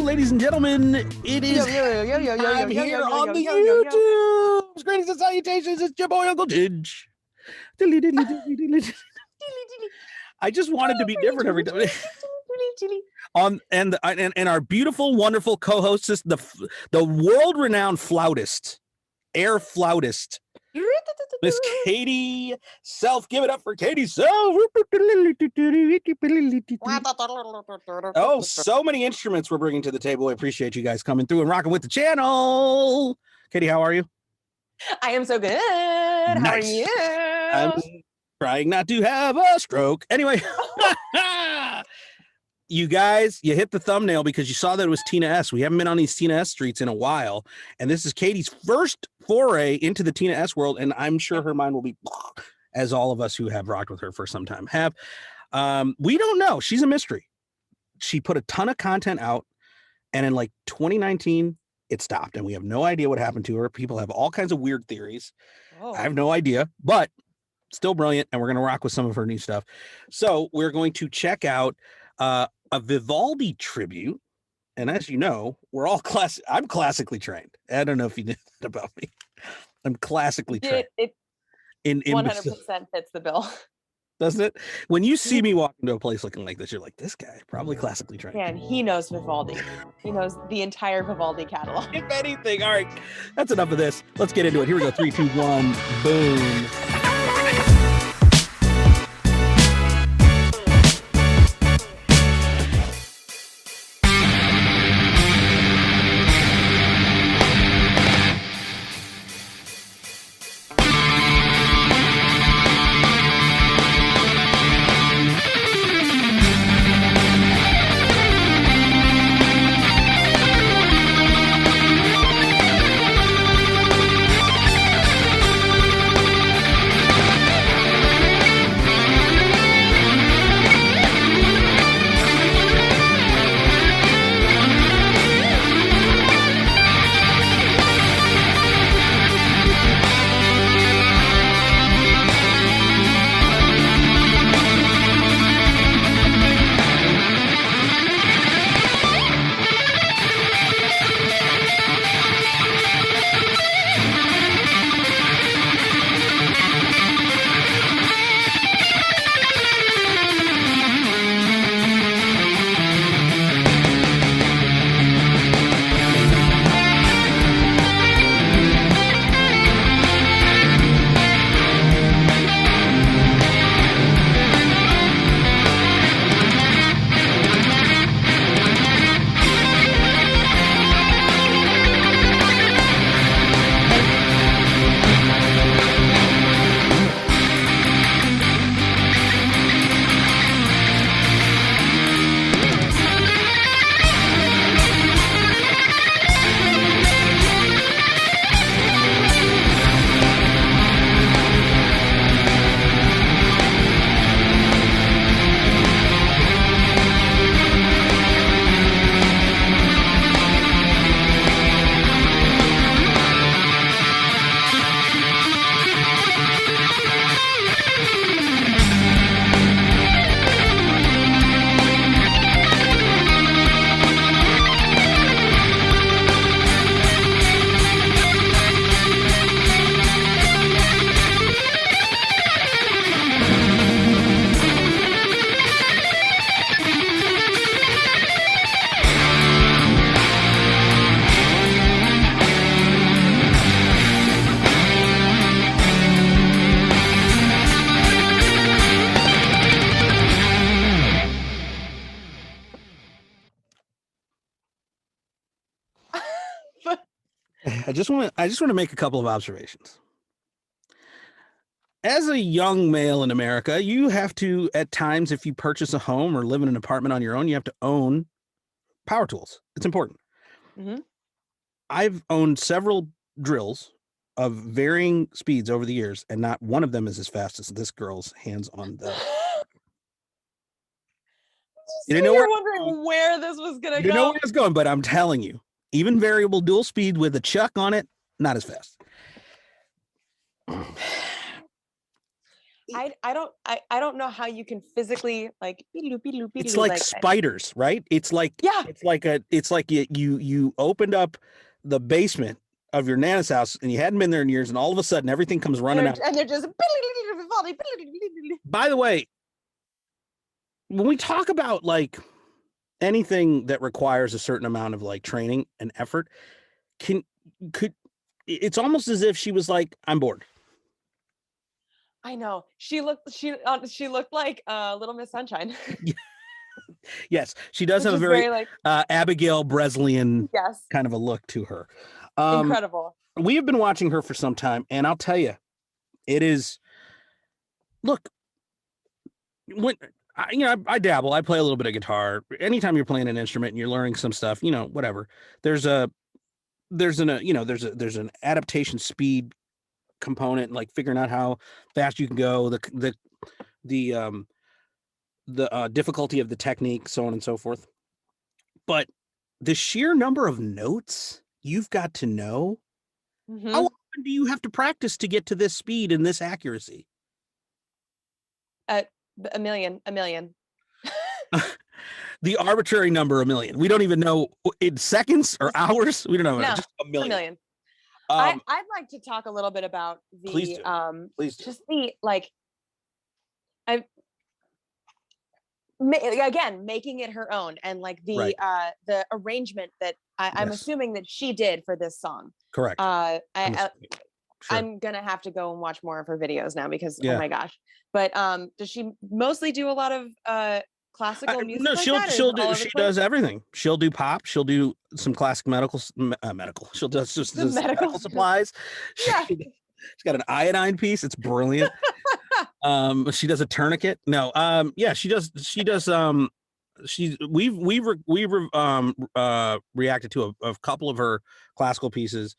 Ladies and gentlemen, it is I'm here on the YouTube. Greetings and salutations. It's your boy Uncle Tidge. I just wanted to be different every time. And our beautiful, wonderful co-host is the world-renowned flautist, air flautist, Miss Katie Self. Give it up for Katie Self. Oh, so many instruments we're bringing to the table. I appreciate you guys coming through and rocking with the channel. Katie, how are you? I am so good. Nice. How are you? I'm trying not to have a stroke. Anyway, you guys, you hit the thumbnail because you saw that it was Tina S. We haven't been on these Tina S streets in a while. And this is Katie's first foray into the Tina S world. And I'm sure her mind will be, as all of us who have rocked with her for some time have. We don't know. She's a mystery. She put a ton of content out. And in like 2019, it stopped. And we have no idea what happened to her. People have all kinds of weird theories. Oh. I have no idea, but still brilliant. And we're going to rock with some of her new stuff. So we're going to check out a Vivaldi tribute. And as you know, we're all I'm classically trained. I don't know if you knew that about me. I'm classically trained. It 100% fits the bill. Doesn't it? When you see me walk into a place looking like this, you're like, this guy probably classically trained. Yeah, and he knows Vivaldi. He knows the entire Vivaldi catalog. If anything. All right, that's enough of this. Let's get into it. Here we go. 3, 2, 1, boom. I just want to make a couple of observations. As a young male in America, you have to, at times, if you purchase a home or live in an apartment on your own, you have to own power tools. It's important. Mm-hmm. I've owned several drills of varying speeds over the years, and not one of them is as fast as this girl's hands on the. You didn't know where, wondering where this was going to go. You know where it's going, but I'm telling you, even variable dual speed with a chuck on it, not as fast. I don't know how you can physically like it's like spiders, right? It's like you opened up the basement of your nana's house and you hadn't been there in years, and all of a sudden everything comes running out. And they're just By the way, when we talk about like anything that requires a certain amount of like training and effort, it's almost as if she was like, I'm bored. I know. She looked like Little Miss Sunshine. Yes, she does have a very like Abigail Breslian kind of a look to her. Incredible. We have been watching her for some time, and I'll tell you, it is. Look, when I dabble, I play a little bit of guitar. Anytime you're playing an instrument and you're learning some stuff, whatever. There's an adaptation speed component, like figuring out how fast you can go, the difficulty of the technique, so on and so forth. But the sheer number of notes you've got to know. Mm-hmm. How often do you have to practice to get to this speed and this accuracy? A million. The arbitrary number, a million. We don't even know in seconds or hours. We don't know. No, just a million. I'd like to talk a little bit about the please do. Just the like again making it her own, and like the arrangement that I'm assuming that she did for this song. Correct. I'm gonna have to go and watch more of her videos now because oh my gosh. But does she mostly do a lot of classical music? No, she does everything. She'll do pop. She'll do some classic medical. She'll do just medical supplies. Yeah. She's got an iodine piece. It's brilliant. She does a tourniquet. No. She does. We've reacted to a couple of her classical pieces.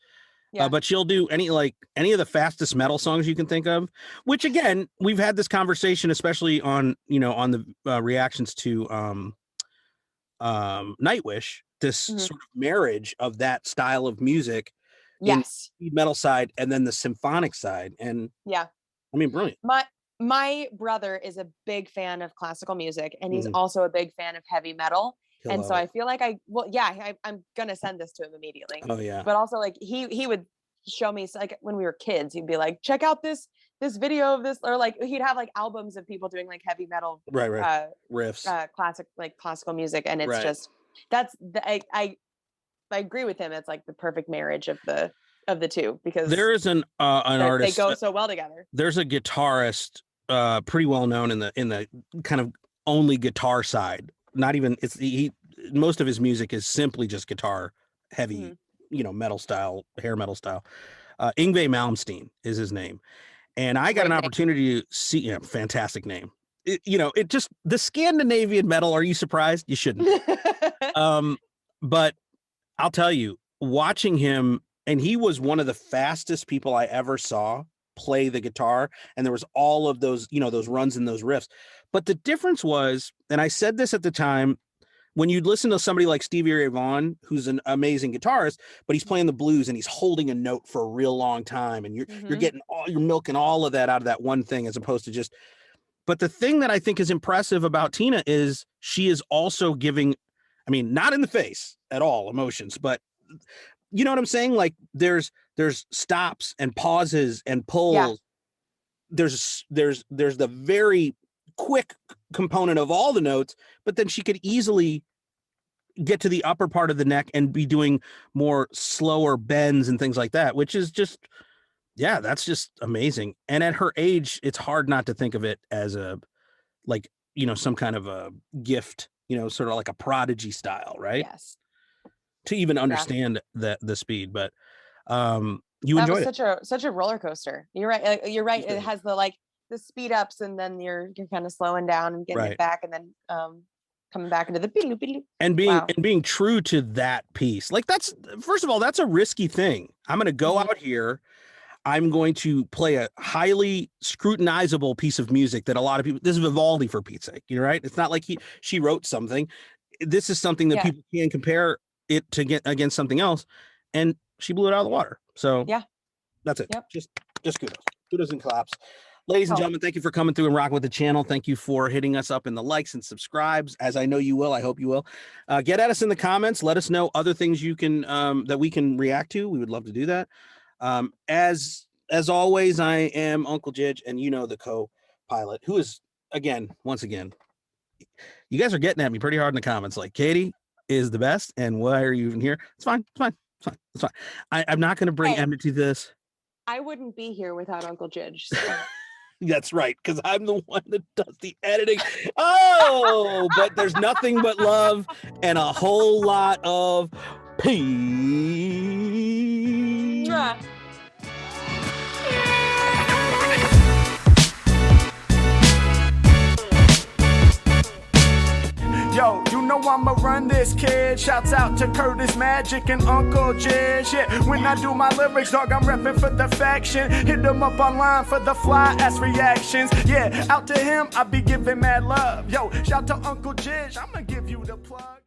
Yeah. But she'll do any of the fastest metal songs you can think of, which again, we've had this conversation, especially on the reactions to Nightwish, this sort of marriage of that style of music, speed metal side and then the symphonic side. And I mean, brilliant. My brother is a big fan of classical music, and he's also a big fan of heavy metal. And so I feel like I'm gonna send this to him immediately. Oh yeah. But also like he would show me, like when we were kids, he'd be like, check out this video of this, or like he'd have like albums of people doing like heavy metal riffs, classical music, and it's just I agree with him. It's like the perfect marriage of the two, because there is an artist, they go so well together. There's a guitarist pretty well known in the kind of only guitar side. Not even most of his music is simply just guitar heavy, metal style, hair metal style. Yngwie Malmsteen is his name. And I got an opportunity to see, fantastic name. It just, the Scandinavian metal, are you surprised? You shouldn't. But I'll tell you, watching him, and he was one of the fastest people I ever saw play the guitar. And there was all of those, those runs and those riffs. But the difference was, and I said this at the time, when you listen to somebody like Stevie Ray Vaughan, who's an amazing guitarist, but he's playing the blues and he's holding a note for a real long time, and you're milking all of that out of that one thing, as opposed to just. But the thing that I think is impressive about Tina is she is also giving, I mean, not in the face at all emotions, but you know what I'm saying? Like there's stops and pauses and pulls. Yeah. There's the very quick component of all the notes, but then she could easily get to the upper part of the neck and be doing more slower bends and things like that, which is just, that's just amazing. And at her age, it's hard not to think of it as a, like, some kind of a gift, sort of like a prodigy style, right? Yes. To even understand the speed, but you enjoyed it. Such a roller coaster. You're right. You're right. It has the speed ups, and then you're kind of slowing down and getting it back, and then coming back into the and being true to that piece. Like that's, first of all, that's a risky thing. I'm going to go out here. I'm going to play a highly scrutinizable piece of music that a lot of people. This is Vivaldi, for Pete's sake, right? It's not like she wrote something. This is something that people can compare it to get against something else, and she blew it out of the water. So yeah, that's it. Yep. Just kudos and claps. Ladies and gentlemen, thank you for coming through and rocking with the channel. Thank you for hitting us up in the likes and subscribes, as I know you will. I hope you will. Get at us in the comments. Let us know other things you can that we can react to. We would love to do that. As always, I am Uncle Jij, and you know the co-pilot, who is once again, you guys are getting at me pretty hard in the comments. Like, Katie is the best, and why are you even here? It's fine. I'm not going to bring enmity to this. I wouldn't be here without Uncle Jij. So. That's right, because I'm the one that does the editing. Oh, but there's nothing but love and a whole lot of peace. Yo, you know I'ma run this, kid. Shouts out to Curtis Magic and Uncle Jij. Yeah, when I do my lyrics, dog, I'm repping for the faction. Hit them up online for the fly ass reactions. Yeah, out to him, I be giving mad love. Yo, shout to Uncle Jij, I'ma give you the plug.